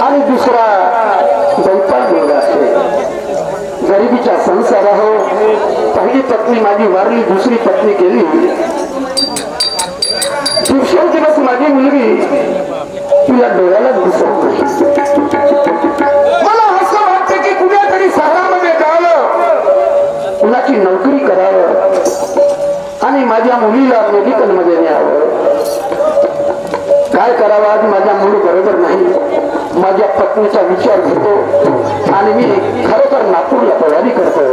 आणि दुसरा दैताळ मुलगा असतो. गरिबीचा संसार हो. पहिली पत्नी माझी वारली, दुसरी पत्नी केली. दिवसेंदिवस माझी मुलगी तिला डोळ्याला दिसत नाही. मला असं वाटतं की कुठेतरी शहरामध्ये जावं, कुणाची नोकरी करावं आणि माझ्या मुलीला मेडिकल मध्ये न्यावं. काय करावं, आज माझ्या मूड बरोबर नाही. माझ्या पत्नीचा विचार घेतो आणि मी खरोखर नागपूरला तयारी करतो.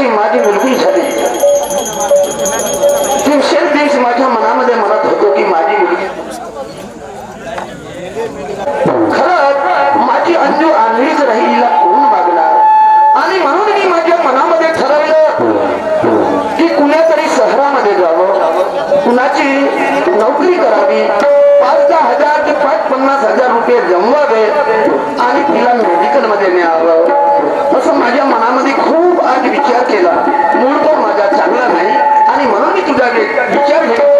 ती माझी मुलगी झाली. दिवसेंदिवस माझ्या मनामध्ये म्हणत होतो की माझी मुलगी खरं माझी अंजू आंधळीच राहील, हिला कोण मागणार. आणि म्हणून मी माझ्या मनामध्ये ठरवलं की कुणातरी शहरामध्ये जावं, कुणाची नोकरी करावी, 5-10 हजार ते 50 हजार रुपये जमवावे आणि तिला मेडिकल मध्ये न्यावं, असं माझ्या मनामध्ये खूप आज विचार केला. मूळ तो माझा चांगला नाही आणि म्हणून मी तुझा विचार घेतला.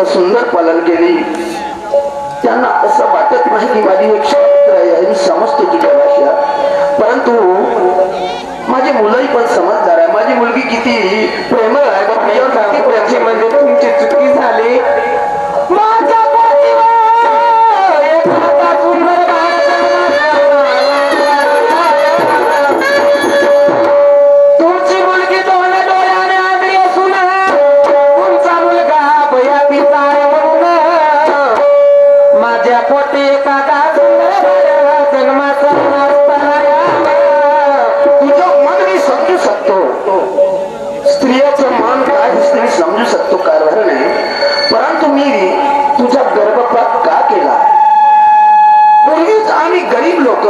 सुंदर पालन केली. त्यांना असं वाटत नाही की माझी एक शास्त्र आहे, मी समजतो तुझ्या भाषा, परंतु माझी मुलंही पण समजदार आहे. माझी मुलगी किती प्रेमळ आहे, म्हणजे तुमची चुकी झाली. माझ्या तुमची मुलगी दोन डोळ्याने आली असून तुमचा मुलगा माझ्या पोटी एखादा जन्माचा तुझं मन मी समजू शकतो, स्त्रियाचं मन काय स्त्री समजू शकतो कारभार नाही, परंतु मी तुझा गर्भपात का केला. पूर्वीच आम्ही गरीब लोक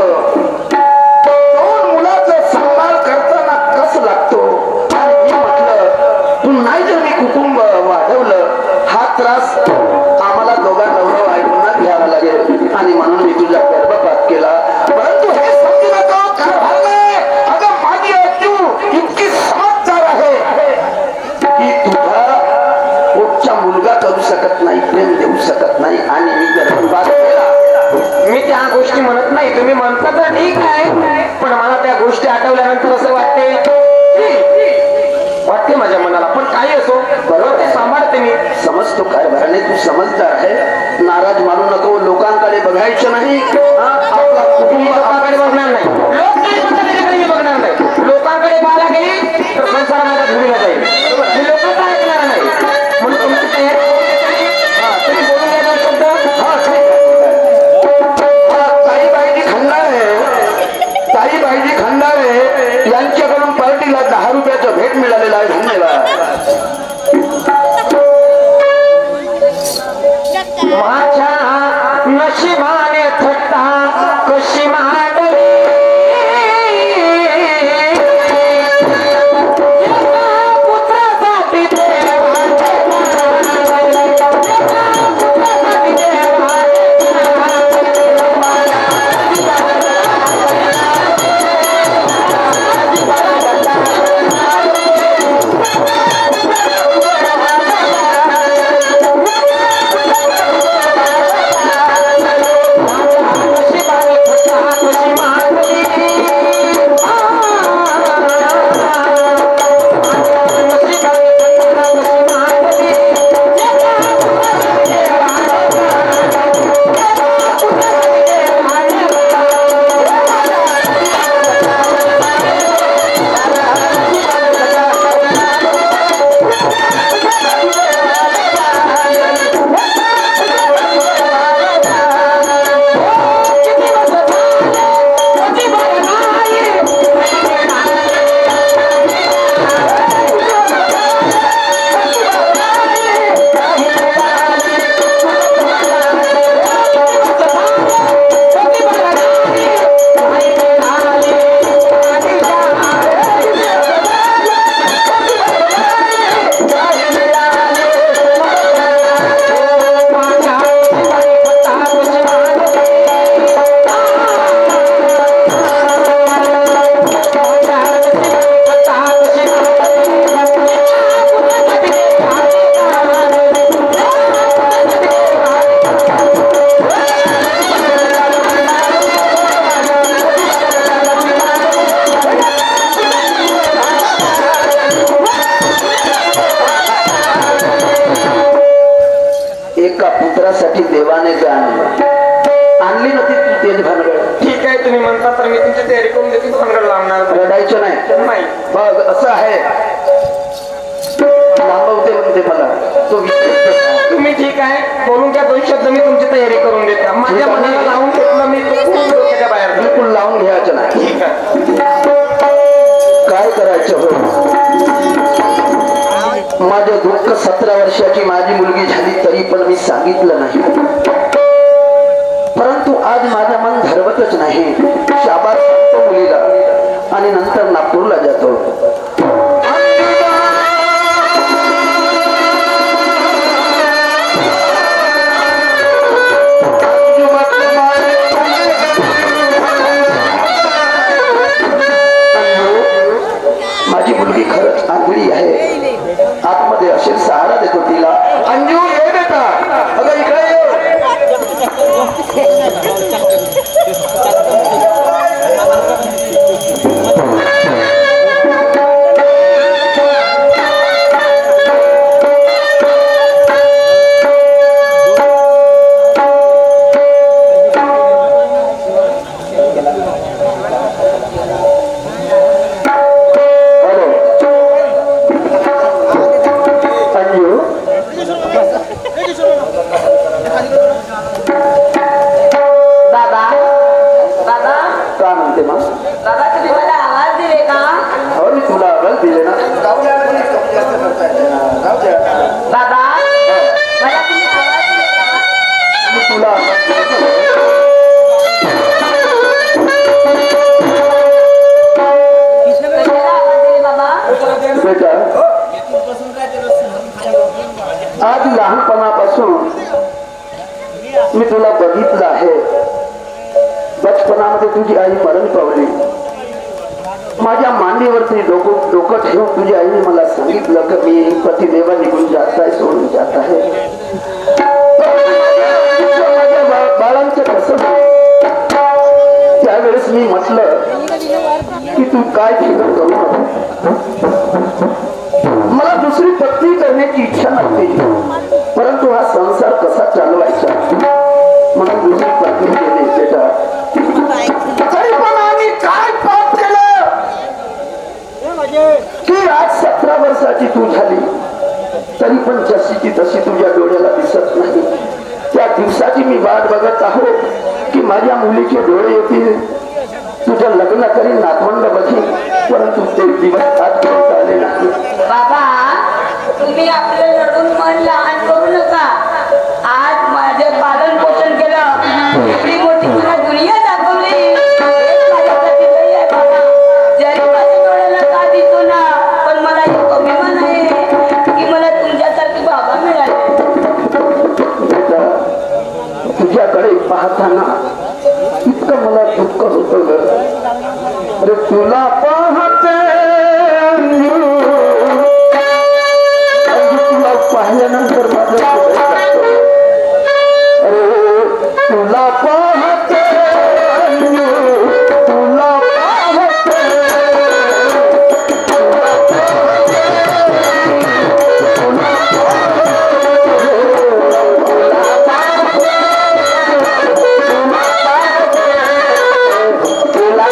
2 मुलाचा सांभाळ करताना कसं लागतो. आणि मी म्हटलं तू नाही जर मी कुटुंब वाढवलं हा त्रास आम्हाला दोघांना ऐकून घ्यावा लागेल आणि म्हणून मी तुझा गर्भपात केला. परंतु हे समजू नको कारभार नाही. अगं माझी अंजू इतकी समजदार आहे की तुझा पोटचा मुलगा करू शकत नाही, प्रेम देऊ शकत नाही आणि मी गर्भपात केला. मी त्या गोष्टी म्हणत नाही, तुम्ही म्हणता तर ठीक आहे, पण मला त्या गोष्टी आठवल्यानंतर असं वाटते माझ्या मनाला. पण काही असो बरोबर ते सांभाळते, मी समजतो काय भराने तू समजदार आहे. नाराज मानू नको, लोकांकडे बघायचं नाही, आपला कुटुंब लोकांकडे बघणार नाही, मी बघणार नाही. लोकांकडे पाहायला गेली तर संसार माझा धुळीला जाईल, मी लोकांचा ऐकणार नाही. म्हणून तुमची तयारी तुम्ही बोलून द्या शब्द. ताईबाईजी खंडारे यांच्याकडून पार्टीला 10 रुपयाचं भेट मिळालेला आहे. धन्यवाद. माझ्या नशिबाने थट्टा कशी मांडली, पुत्रासाठी आहे तुम्ही म्हणता तर मी तुमची तयारी करून देते भानगड लावणार रडायचं नाही बघ असं आहे लांबवते म्हणते मला तो तुम्ही ठीक आहे बोलून घ्या 2 शब्द मी तुमची तयारी करून देते माझ्या मनाला लावून घेतलं मी डोक्याच्या बाहेर बिलकुल लावून घ्यायचं नाही ठीक आहे काय करायचं हो माझं दुःख 17 वर्षाची माझी मुलगी झाली तरी पण मी सांगितलं नाही परंतु आज माझं मन धरवतच नाही शाबास सांगतो मुलीला आणि नंतर नागपूरला जातो माझी मुलगी खरंच आंधळी आहे आतमध्ये असेल सहारा देतो तिला अंजू ये बेटा अगं इकडे ये आज लहानपणापासून मी तुला बघितलं आहे बचपनामध्ये तुझी आई मरण पावली माझ्या मांडीवरती डोकं ठेवून तुझ्या आईने मला सांगितलं की मी पतिदेवा निघून जात आहे सोडून जात आहे माझ्या बाळांचं कसं त्यावेळेस मी म्हटलं की तू काय फिकर करू नको मला दुसरी पत्नी करण्याची इच्छा नव्हती परंतु हा संसार कसा चालवायचा म्हणून दुसरी पत्नी केली बेटा तरी पण आम्ही काय पाप केलं की आज 17 वर्षाची तू झाली तरी पण जशीची तशी तुझ्या डोळ्याला दिसत नाही त्या दिवसाची मी वाट बघत आहो की माझ्या मुलीचे डोळे येतील तुझं लग्न करी नातवंड बघी परंतु ते दिवस आज आले नाही बाबा तुम्ही आपलं रडून मन लहान करू नका आज माझे पालन पोषण केलं एवढी मोठी तुला दुनिया दाखवली माझ्यासाठी नाही आहे बाबा जरी माझ्या डोळ्याला का दिसतो ना पण मला एक अभिमान आहे की मला तुमच्यासारखे बाबा मिळाले तुझ्याकडे पाहताना इतकं मला दुःख होतं अरे तुला पाहते तुला पाहिल्यानंतर माझं अरे तुला पाहते तुला पाहते तुला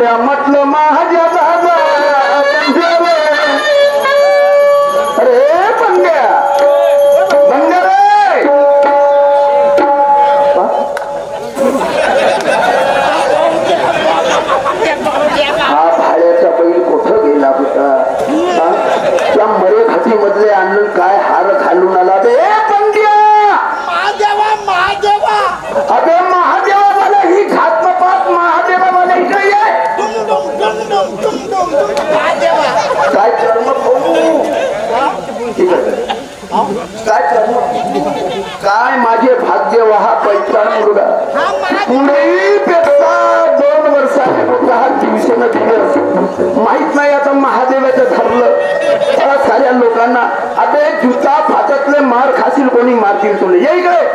पंग्या म्हटलं माझ्या दादा अरे पंग्या पंग्या रे हा भाड्याचा बैल कुठं गेला होता त्या मरे खाती मधले आणून काय हार घालून आला बे पंग्या अबे महादेवा मला ही घात पात महादेवा मला इकडे ये काय कर्म काय कर्म काय माझे भाग्य वहा पैसा मुलगा पुणेपेक्षा 2 वर्षाने होता हा दिवसेनं दिवस माहित नाही आता महादेवाचं ठरलं साऱ्या लोकांना अबे जुता फाटतले मार खाशील कोणी मारतील तुला ये इकडे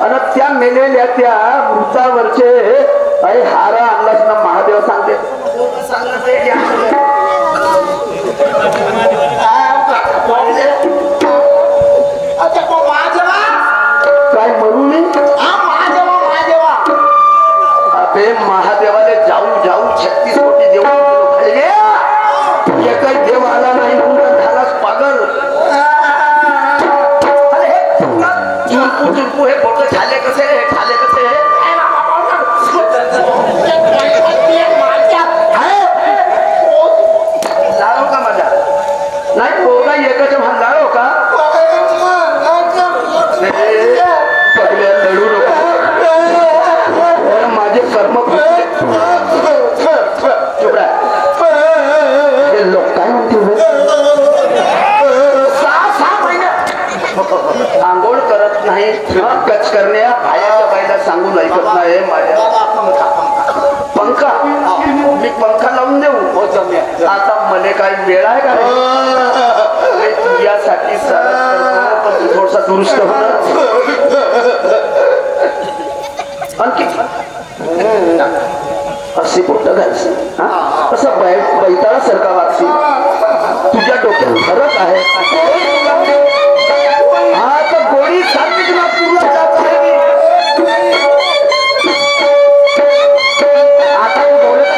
आणि त्या मेलेल्या त्या मृतावरचे हारा आणलास ना महादेव सांगते काय म्हणून अबे महादेवाला जाऊ जाऊ 36 कोटी देव एकच देव आला नाही म्हणून झालाच पागल हे फोटो झाले कसे लाडो का माझा नाही पोगा एकच म्हण लाडो का पगले लढू नको माझे कर्म लोक काय म्हणतील 6 महिने आंघोळ करत नाही कच करण्या भायाच्या बाईला सांगून ऐकत नाही माझ्या पंखा मी पंखा लावून देऊ आता मला काही वेळ आहे का तुझ्यासाठी पण थोडसा दुरुस्त होत आणखी असे पोट घालशील असं बैताळासारखा वागशील तुझ्या डोक्यात फरक आहे हा तर गोळी सात्विक नागपूरला जात आहे आता बोलत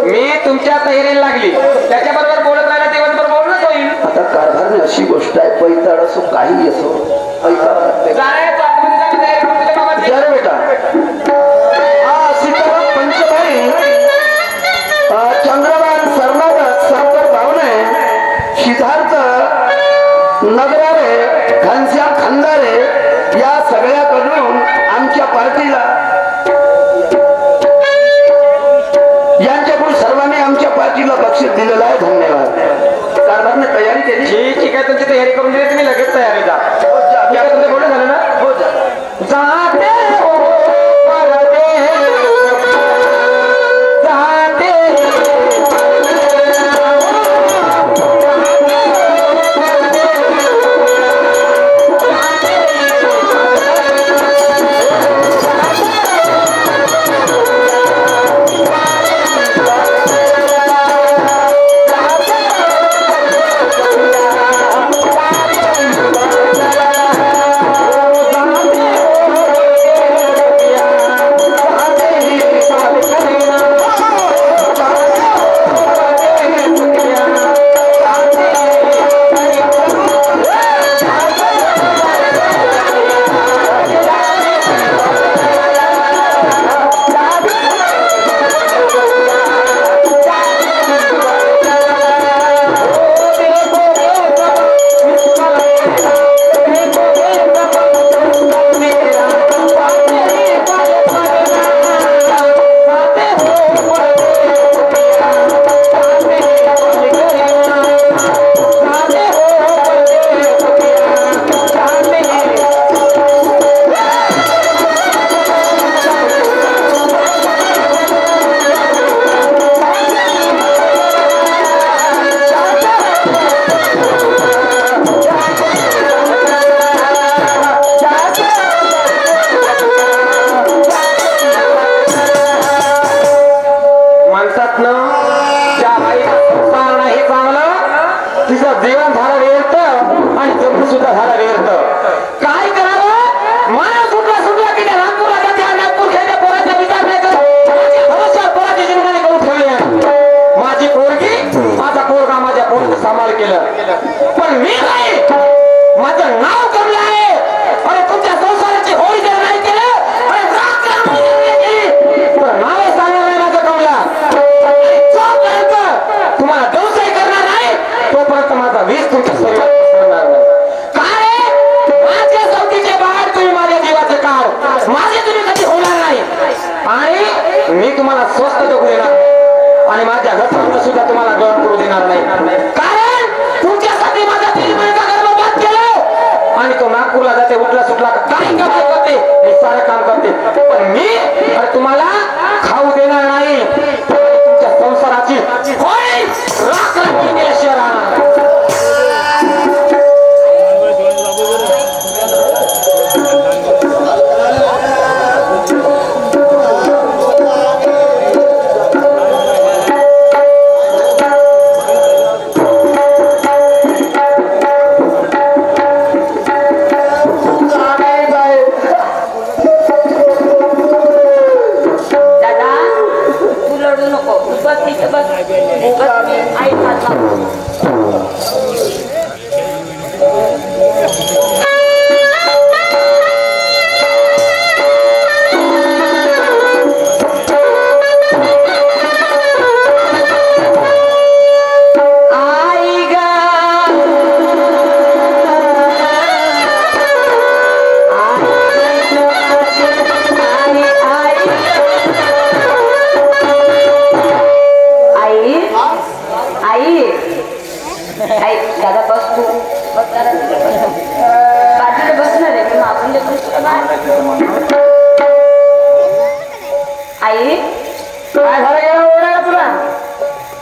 मी तुमच्या तयारीला लागली त्याच्याबरोबर बोलत राहिला तेव्हा बोलणंच होईल आता कारभारने अशी गोष्ट आहे पैताळ असो काही असो ऐकावं लागते जर बेटा हा सीताराम पंचभाई चंद्रभान सरनागत शंकर भावने सिद्धार्थ नगरारे घनश्याम खंदारे या सगळ्याकडून आमच्या पार्टीला यांच्याकडून सर्वांनी आमच्या पार्टीला बक्षीस दिलेलं आहे धन्यवाद कारभारने तयारी केली ठीक आहे तुमची तयारी करून दिली तुम्ही लगेच तयारी जा तुमचं बोलणं झालं ना हो जाते हो सुद्धा झाला व्यर्थ. काय करावं? मानव सुटला की त्या नागपूरला जाते आणि नागपूर खेळच्या पोराचा विचार नाही करत. माझ्या भरोश्यावर पोराची जिंकणी करून ठेवली. माझी पोरगी माझा पोरगा माझ्या पोराचं सांभाळ केलं, पण मी नाही. माझं नाव कमलं आहे. अरे तुमच्या संसाराची होळी जर नाही केलं, अरे नाव सांगणार नाही माझं कमला. जोपर्यंत तुम्हाला व्यवसाय करणार नाही तोपर्यंत माझा वीज तुमच्या शरीरात पसरणार नाही. काय माझ्या सवतीचे बाहेर तुम्ही माझ्या जीवाचे काळ माझे तुम्ही कधी होणार नाही. आणि मी तुम्हाला स्वस्त जगू देणार आणि माझ्या घरचं सुद्धा तुम्हाला ग्रहण करू देणार नाही. कारण तुमच्यासाठी माझा 3 महिन्याचा गर्भपात केलं आणि तो नागपूरला जाते, उठला सुटला काही कमाई करते, हे सारं काम करते, पण मी तुम्हाला खाऊ देणार नाही. तुमच्या संसाराची होळी राख केल्याशिवाय राहणार.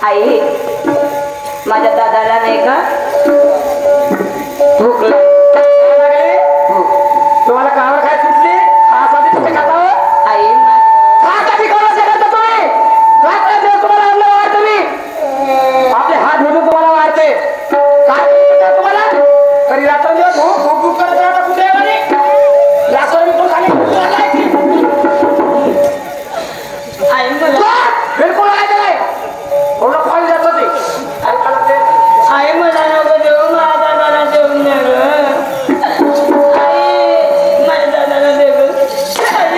आई माझ्या दादाला नाही का भूक तुम्हाला कावर काय सुटली? खासाठी तुम्ही खातावं? आई खासाठी कोणाचं करता तुम्ही? रात्रंदिवस तुम्हाला आणलं वाढतं मी. आपले हात धुवून तुम्हाला वाढते. काय करता तुम्हाला? तरी रात्रंदिवस भूक करत राहता. कुठे आहे म्हणे? लासोर मी तो खाली आई मला बिलकुल आहे नाही. पूर्ण फॉल जात होती. आई मला नको देऊ, माझ्या दादाला देऊन दे ग. आई माझ्या दादाला दे ग. आई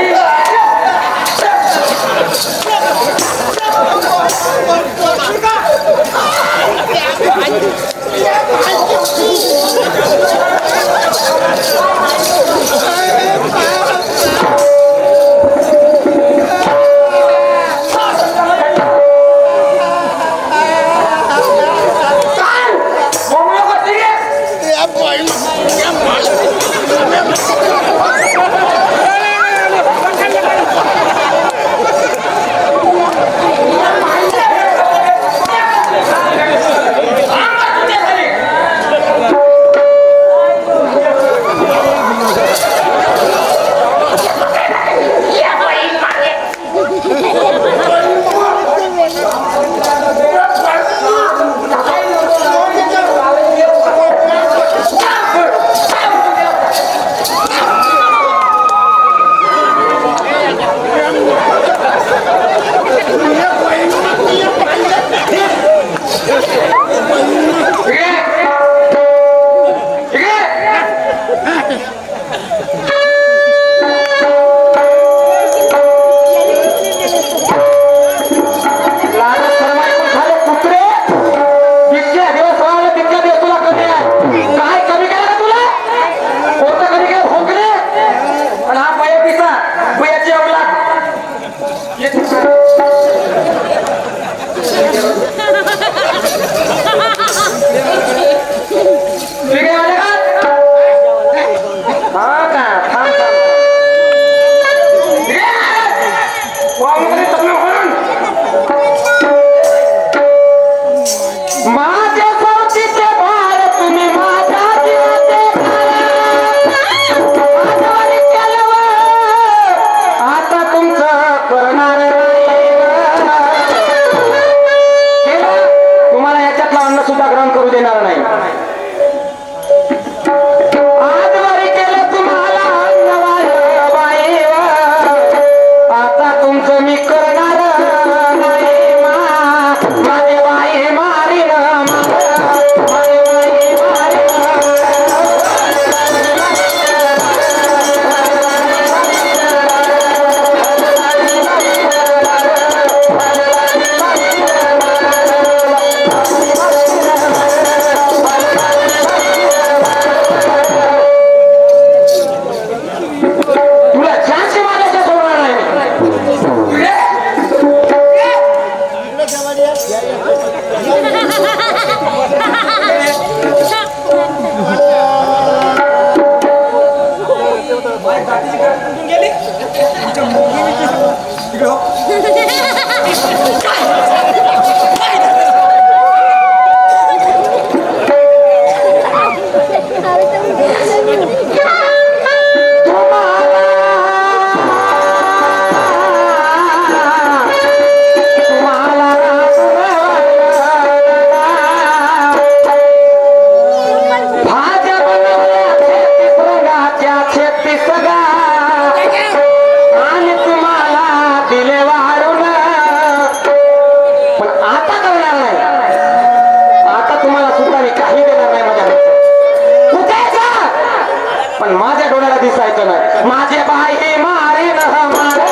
ना माझे बाई मारे न हमारा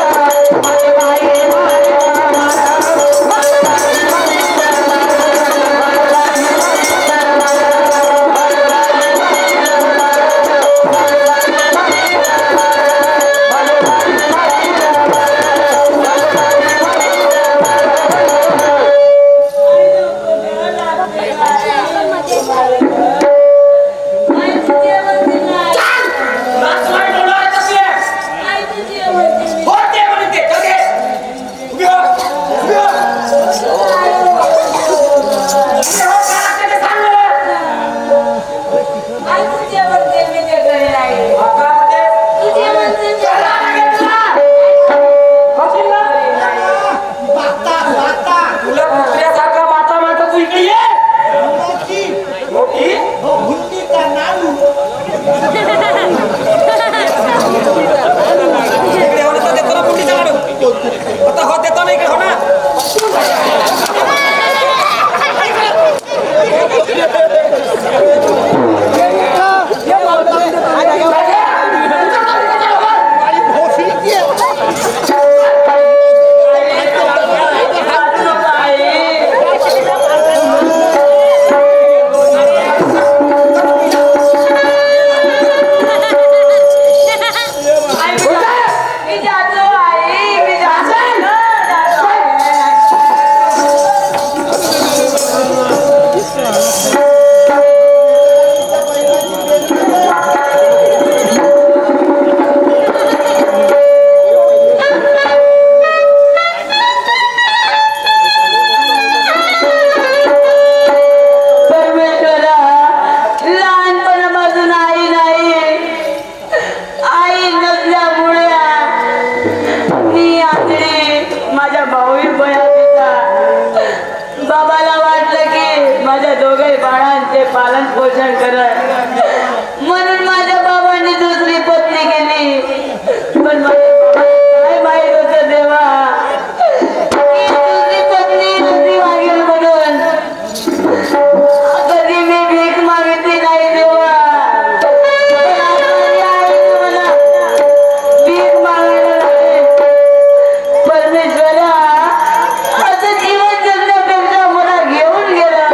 माझे बाई मारे न हमारा पालन पोषण करत म्हणून माझ्या बाबांनी दुसरी पत्नी केली पण काय माहित होत देवा दुसरी पत्नी दुसरी मागेल म्हणून कधी मी भीक मागितली नाही देवा मला भीक मागायला परमेश्वरा असं जीवन जगण्यापेक्षा मला घेऊन गेला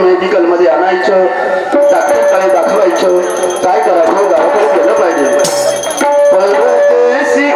मेडिकल मध्ये आणायचं, डॉक्टरकडे दाखवायचं, काय करायचं, गावाकडे गेलं पाहिजे. परदेशी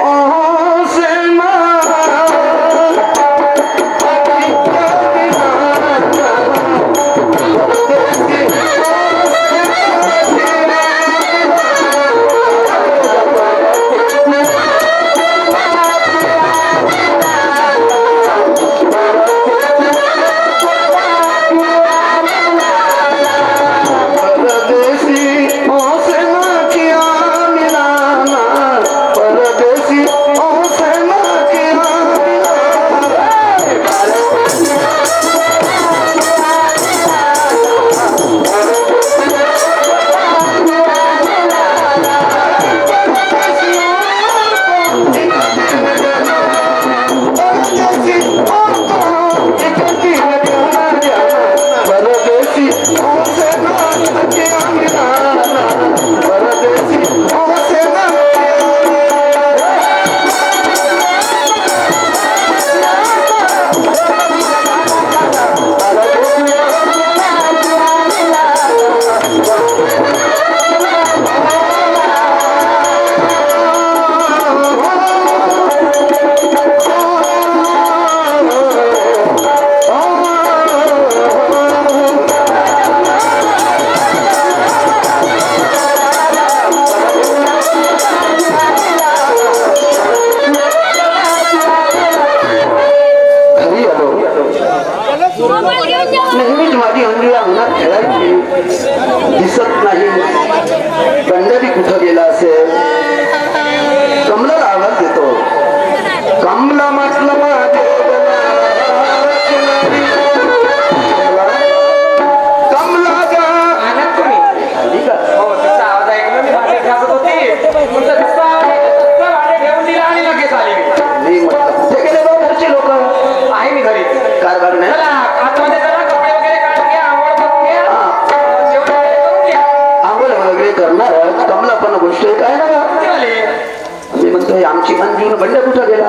पण बंड्या कुठं गेला?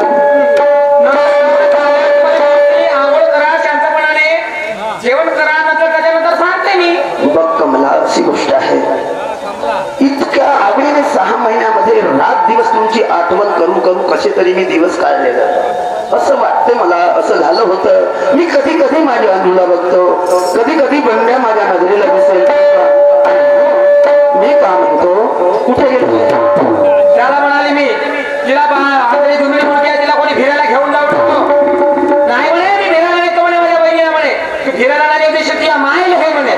आंघोळ करा शांतपणाने, जेवण करा, नंतर त्याच्यानंतर सांगते मी. बघ कमला, अशी गोष्ट आहे, इतक्या आवडीने 6 महिन्यामध्ये रात दिवस तुमची आठवण करू करू कसे तरी मी दिवस काढलेलं. असं वाटते मला, असं झालं होतं. मी कधी कधी माझ्या अंधूला बघतो, कधी कधी बंड्या माझ्या नजरेला दिसेल. मी का म्हणतो, कुठे गेलो? त्याला म्हणाले मी, तिला जुमडी मुलगी आहे, तिला कोणी फिरायला घेऊन जाऊ शकतो नाही म्हणे. मी फिरायला येतो म्हणे, माझ्या बहिणीला म्हणे तू फिरायला नाही येऊ शकते, माईल हे म्हणे.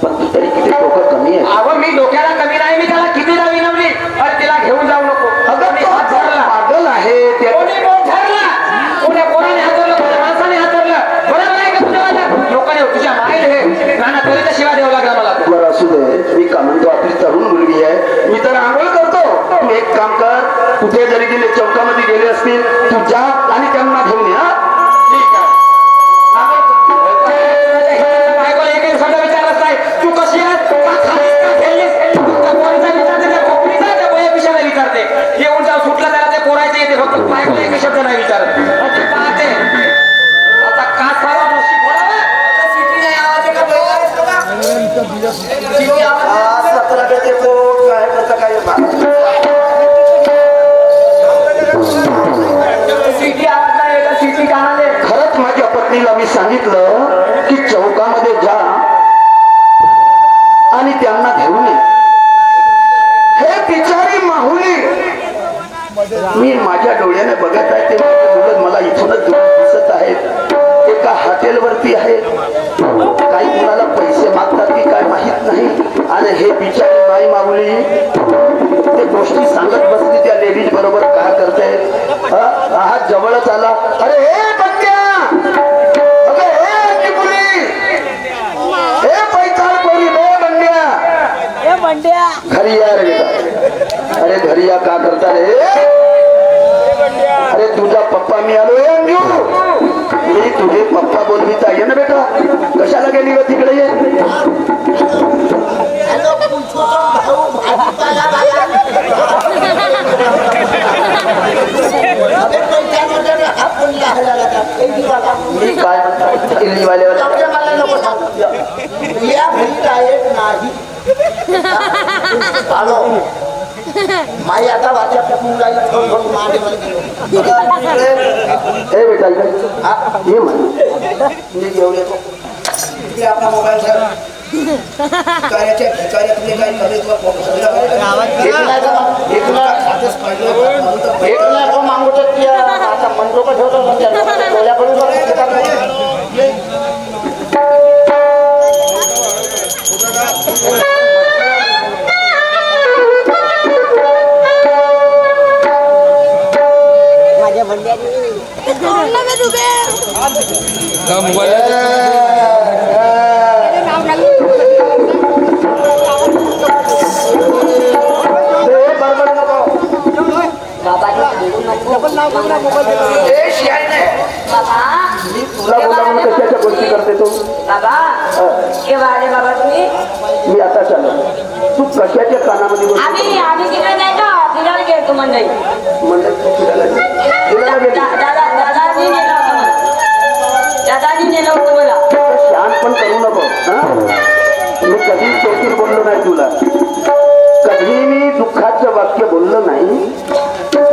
पण तू तरी किती डोकं कमी आहे. अगं मी डोक्याला कमी नाही, मी त्याला कितीदा विनवली, अरे तिला घेऊन जाऊ नको. अगं मी हात धरला, पागल आहे त्या. कोणी बोट धरला, कोणाने हातरलं, कोणा माणसाने हातरलं, बरोबर आहे का तुझ्या लोकांनी तुझ्या माईल हे नाना तरी तर शिवाय द्यावं लागला मला. बरं असू दे, मी का म्हणतो, आपली तरुण मुलगी आहे, मी तर आंघोळ करतो. तू एक काम कर, कुठे जरी गेले चौकामध्ये गेले असतील, तू जा आणि त्यांना घेऊन ये. ठीक आहे. बायकोला एकही शब्द विचारत नाही, तू कशी आहेस, का खालीस, का खेळलीस, त्या पोरीचा विचारते, त्या खोपडीचा, त्या बोया पिशाला विचारते. येऊन जाऊ सुटला त्याला ते पोरायचे येते, फक्त बायकोला एकही शब्द नाही विचारत. पाहते आता का सावा गोष्टी बोलावं. खरंच माझ्या पत्नीला मी सांगितलं की चौकामध्ये जा आणि त्यांना घेऊन ये. हे बिचारी माहुली मी माझ्या डोळ्याने बघत आहे ते मुलं मला इथूनच दिसत आहेत. एका हॉटेलवरती आहेत, काही कुणाला पैसे मागतात की काय माहित नाही. आणि हे बिचारी बाई माऊली ते गोष्टी सांगत बसली त्या लेडीज बरोबर काय करते. हात जवळच आला, अरे हे बंड्या, अगं हे टिपुली, हे पैताळ पोरी, हे बंड्या, घरी या रे बेटा. अरे घरी या, का करता रे? अरे तुझा पप्पा मी आलो. मी तुझे पप्पा बोलवीता ये ना बेटा, कशाला गेली ग तिकडे? ये मी काय म्हणतो दिल्लीवाल्यावर माई आता वाचा हे बेटा ये म्हण घेऊन येतो. आपला मोबाईल भिकाऱ्याच्या भिकाऱ्या तुम्ही काय मागवतो आता मंडोप ठेवतो माझ्या भंड्याने कशाच्या गोष्टी करते तू? बाबा बाबा तुम्ही मी आता चालू. तू कशाच्या कानामध्ये आम्ही तिकडे नाही का फिरायला गेलो मंडळी. दादानी नेलं होतं मला. शांत पण करू नको. मी कधीच चौकीत बोललो नाही तुला, कधी मी दुःखाचं वाक्य बोललो नाही.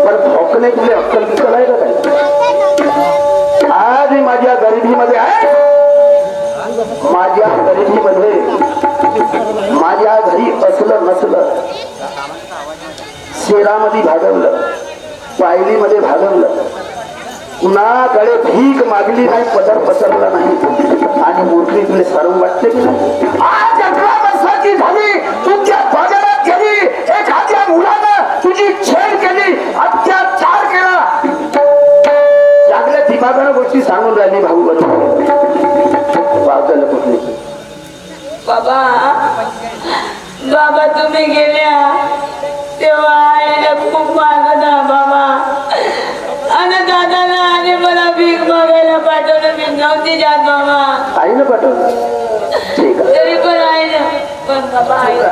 पण भोकने तुला अक्कल बिक्कल आहे का काय? आज माझ्या गरिबीमध्ये आहे, माझ्या गरिबीमध्ये माझ्या घरी असलं नसलं, शेरामध्ये भागवलं, पायलीमध्ये भागवलं, कुणाकडे भीक मागली नाही, पदर पसरला नाही. आणि मूर्ती तुला सारून वाटते की नाही? आज 11 वर्षाची झाली, तुमच्या बाजारात गेली, एखाद्या मुलानं तुझी छेड केली, अत्याचार केला, चांगल्या दिमागानं गोष्टी सांगून राहिली भाऊ बरोबर. पावसाला कुठली बाबा बाबा तुम्ही गेल्या तेव्हा आईला खूप मागत बाबा. आणि दादाला आणि मला भीक मागायला पाठवलं, मी नव्हती जात बाबा. आईनं पाठवलं, ठीक आहे. तरी पण आईनं, पण बाबा आईला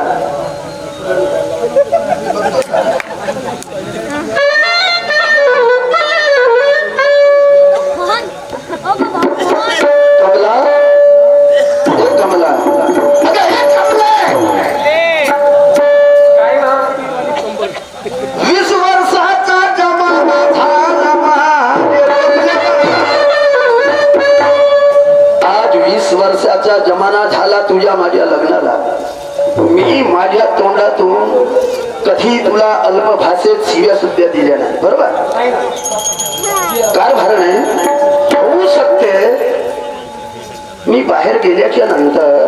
तुझ्या माझ्या लग्नाला मी माझ्या तोंडातून कधी तुला अल्प भाषेत शिव्या सुद्धा दिल्या नाही, बरोबर? कारभार नाही होऊ शकते मी बाहेर गेल्याच्या नंतर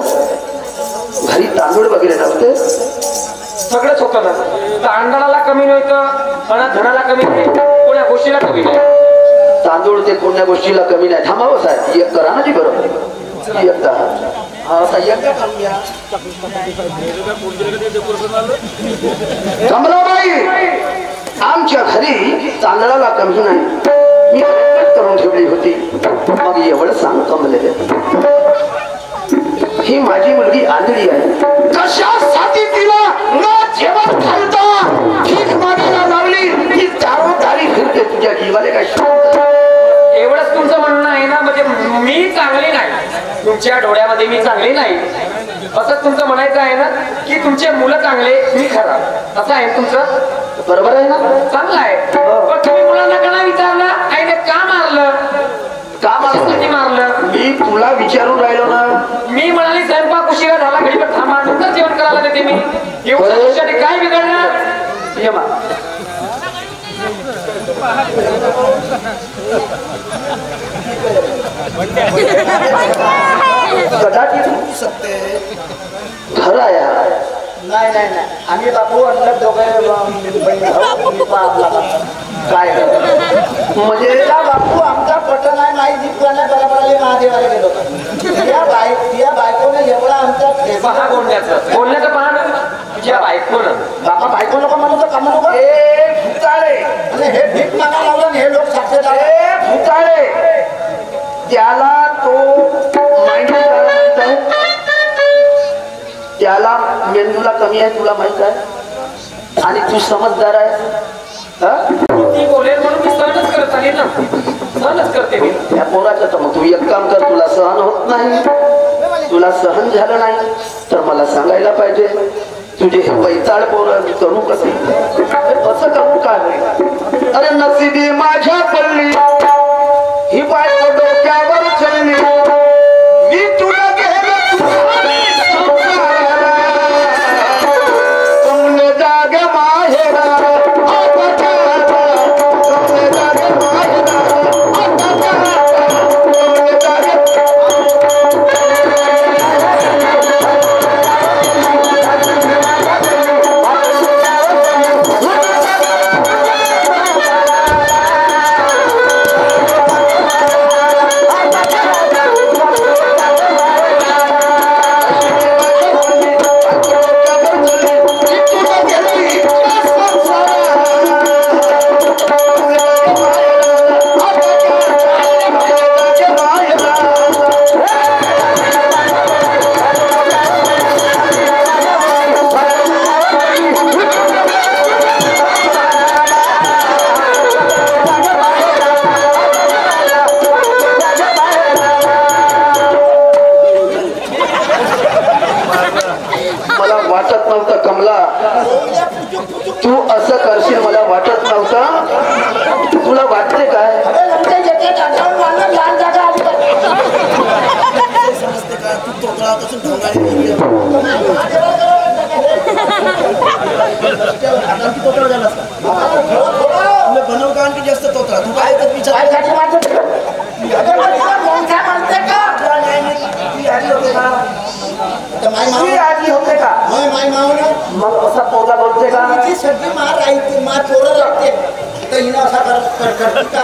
घरी तांदूळ वगैरे नव्हते, सगळंच होतं ना. तांदळाला कमी नव्हतं आणि धनाला कमी नाही, कोण्या गोष्टीला कमी नाही. तांदूळ ते कोणत्या गोष्टीला कमी नाही. थांबावं साहेब, एक करा ना ती बरोबर एकदा. आता एकदा करून घ्या. कमलाबाई आमच्या घरी तांदळाला कमी नाही, मी करून ठेवली होती. मग एवढं सांग कमले, ही माझी मुलगी आंधळी आहे, कशासाठी तिला न जेवण घालता ठीक मागायला लावली, ही दारोदारी फिरते तुझ्या जीवाले काय? एवढंच तुमचं म्हणणं आहे ना? म्हणजे मी चांगली नाही, तुमच्या डोळ्यामध्ये मी चांगली नाही असं तुमचं म्हणायचं आहे ना? की तुमचे मुलं चांगले मी खराब असं आहे तुमचं? बरोबर आहे ना? चांगलं आहे. पण तुम्ही मुलांना का नाही विचारलं आईने का मारलं, का कशासाठी मारलं? मी तुला विचारून राहिलो ना. मी म्हणाली स्वयंपाक उशिरा झाला, घडी पण थांबा नंतर जेवण करायला देते मी. एवढ्यासाठी काय बिघडलं? ये मा कदाचित होऊ शकते, खरं आहे. नाही नाही नाही, आम्ही बापू अंडर दोघे काय म्हणजे त्या बापू आमचा पटन आहे नाही जिंकण्यात बरोबर महादेवाला गेलो. या बायकोने एवढा आमच्या पहा बोलण्याचं पाहणं तुझ्या बायकोनं. बापा बायको लोक म्हणतो का म्हणू का? भुताळे आणि हे भीक मागा लावलं आणि हे लोक साक्षर भुताळे त्याला तो त्याला मेंदूला कमी आहे तुला माहित आहे, आणि तू समजदार आहे. ती बोलेल म्हणून मी सहनच करत आहे ना, सहनच करते मी. या पोराचं तर मग तू एक काम कर, तुला सहन होत नाही, तुला सहन झालं नाही तर मला सांगायला पाहिजे. तुझे हे पैताळ पोरं मी करू कसं करू काय? अरे नसीबी माझ्या पडली ही बायको डोक्यावर चढली, मी तुला गेलं कमले जागे माहेरा तू असं करशील मला वाटत नव्हतं. तुला वाटते काय? बनव का आणखी जास्त तोत्रा तू काय आधी होते का? मग असा पोरगा बोलते का? सगळी मार राहते मार चोर लागते तर हिनं असा करते का?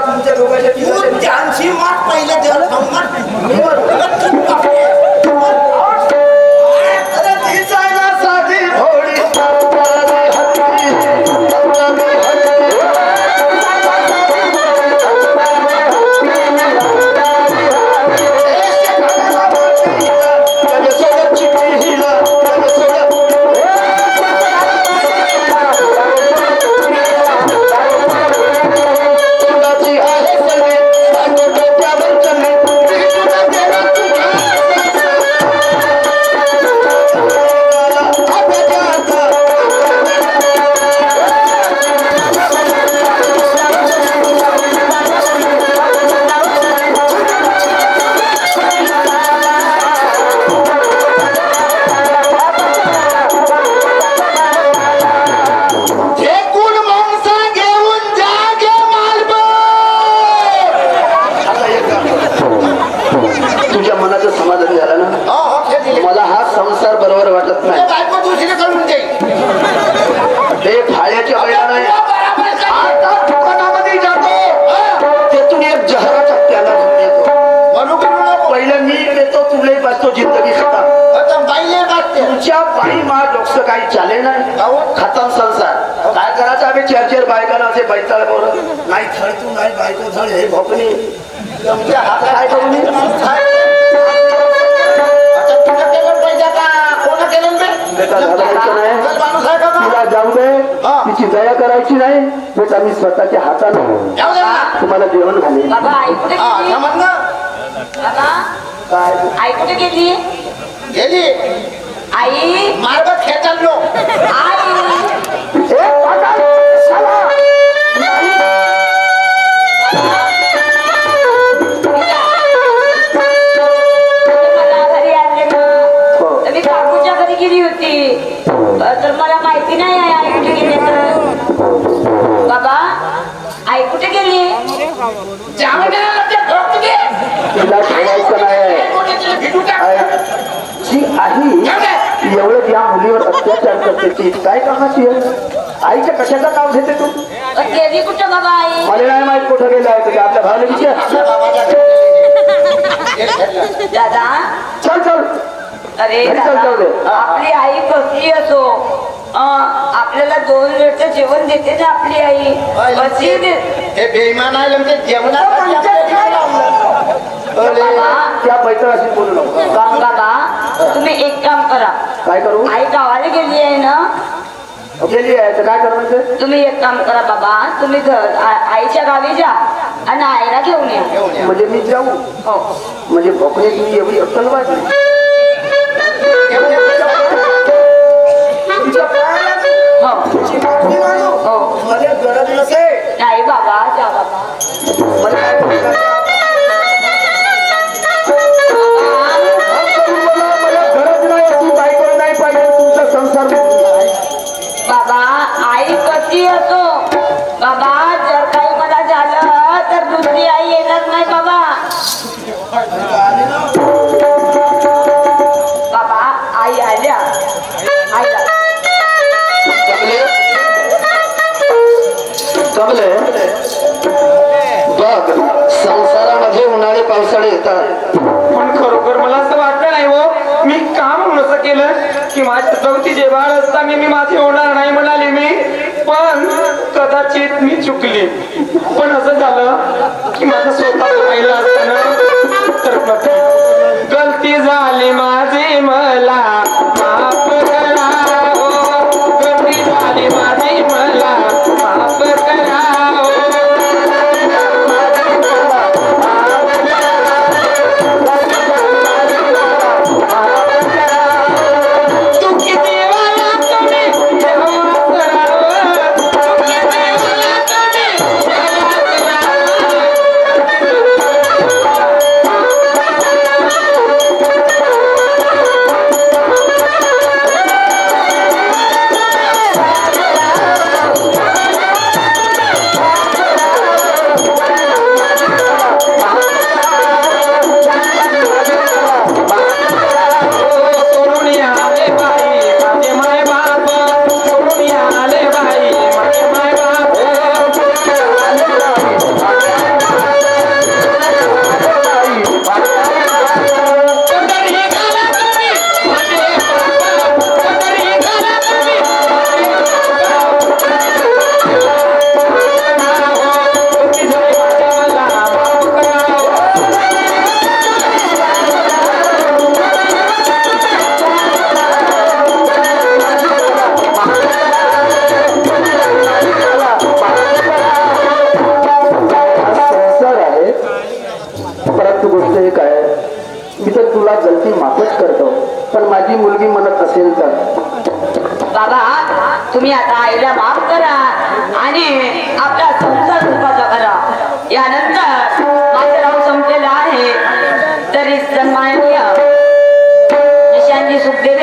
तुमच्या दोघांच्या त्यांची मार पहिल्या साधी भोळी आहे प्रथम संसार काय करायचं आम्ही चार बायकांना असे बैताळ बोलत नाही थळ तू नाही बायको थळ हे भोकणी तुमच्या हातात काय करू मी? माणूस आहे. अच्छा, तुला केलं पाहिजे का कोणा केलं बे? बेटा घालायचं नाही माणूस आहे का तिला जाऊ दे हा. तिची दया करायची नाही बेटा मी स्वतःच्या हाताने जाऊ दे ना. तुम्हाला जेवण घालेल बाबा आई कुठे हा, गेली? समज ना. बाबा काय आई कुठे गेली? गेली आई मार्ग खेचलो. आई ए, पाटाल, शाला. मला घरी आणले ना हो. तर मी काकूच्या घरी गेली होती तर मला माहिती नाही आहे आई कुठे गेली तर बाबा आई कुठे गेली? जाऊ दे ना, ते ठोक दे. तिला ठेवायचं नाही कोणी भिडू टाक. जी आई एवढं या मुलीवर अत्याचार करते ती काय कामाची आहे आईच्या कशाचा काम घेते तू गेली कुठं बाबा आई? मला नाही माहित कुठं गेला आहे तुझ्या आपल्या भावाला विचार आपल्या बाबाच्या घरी गेली. खेळलं. दादा चल चल अरे घरी चल, दादा, जाऊ दे. आपली आई कसली असो आपल्याला 2 वेळचं जेवण देते ना आपली आई कशी हे बेईमान आहे म्हणजे जेवणासाठी आपल्या घरी लावलं. अरे त्या बैतळाशी बोलू नको बाबा तुम्ही एक काम करा काय करू आई गावाला गेली आहे ना गेली आहे तर काय करायचं तुम्ही एक काम करा बाबा तुम्ही आईच्या गावी जा आणि आईला घेऊन या घेऊन या. म्हणजे मी जाऊ हो म्हणजे भोकणे तुम्ही एवढी अक्कल वाटली घेऊन या. तिच्या पायाला हो तिची मागणी मानू. हो मला गरज नसे नाही बाबा जा बाबा मला काय बोलायचं? मला गरज नाही अशी बायको नाही पाहिजे तुमचा संसार बाबा आई कशी असो बाबा जर काही मला झालं तर दुसरी आई येणार नाही बाबा बाबा आई आल्या आईला कमले बघ संसारामध्ये उन्हाळे पावसाळे येतात पण खरोखर मला असं वाटलं नाही हो मी का म्हणून असं केलं की माझ्या चौथीचे बाळ असताना मी माझे होणार नाही म्हणाले मी पण कदाचित मी चुकले पण असं झालं की माझं स्वतः राहिलं असताना तर गलती झाली माझी मला माफ करा हो. गलती झाली माझी मला माफ करा हो. माझी मुलगी म्हणत असेल तर बाबा तुम्ही आता आईला माफ करा आणि आपला संसार सुखाचा करा. यानंतर माझं नाव संपलेलं आहे तरी सन्माननीय निशांजी सुखदेव